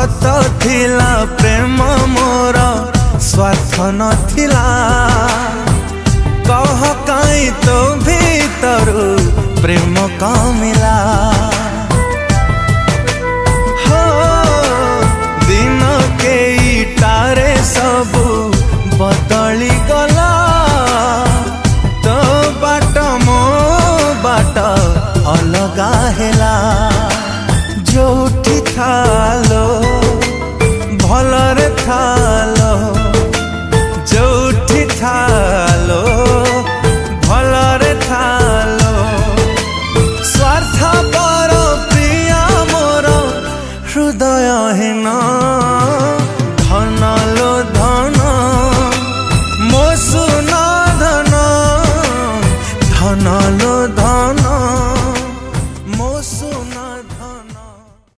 सत थिला प्रेम मोर स्वार्थ नथिला कह काई तो भीतरु प्रेम कमिला हो दिन के इटारे सबू बदली गला तो बाट मो बाट अलगा हेला जोठी थालो भलरे थालो जोठी थालो भलरे थालो स्वार्थ पर प्रिया मोर हृदय हेन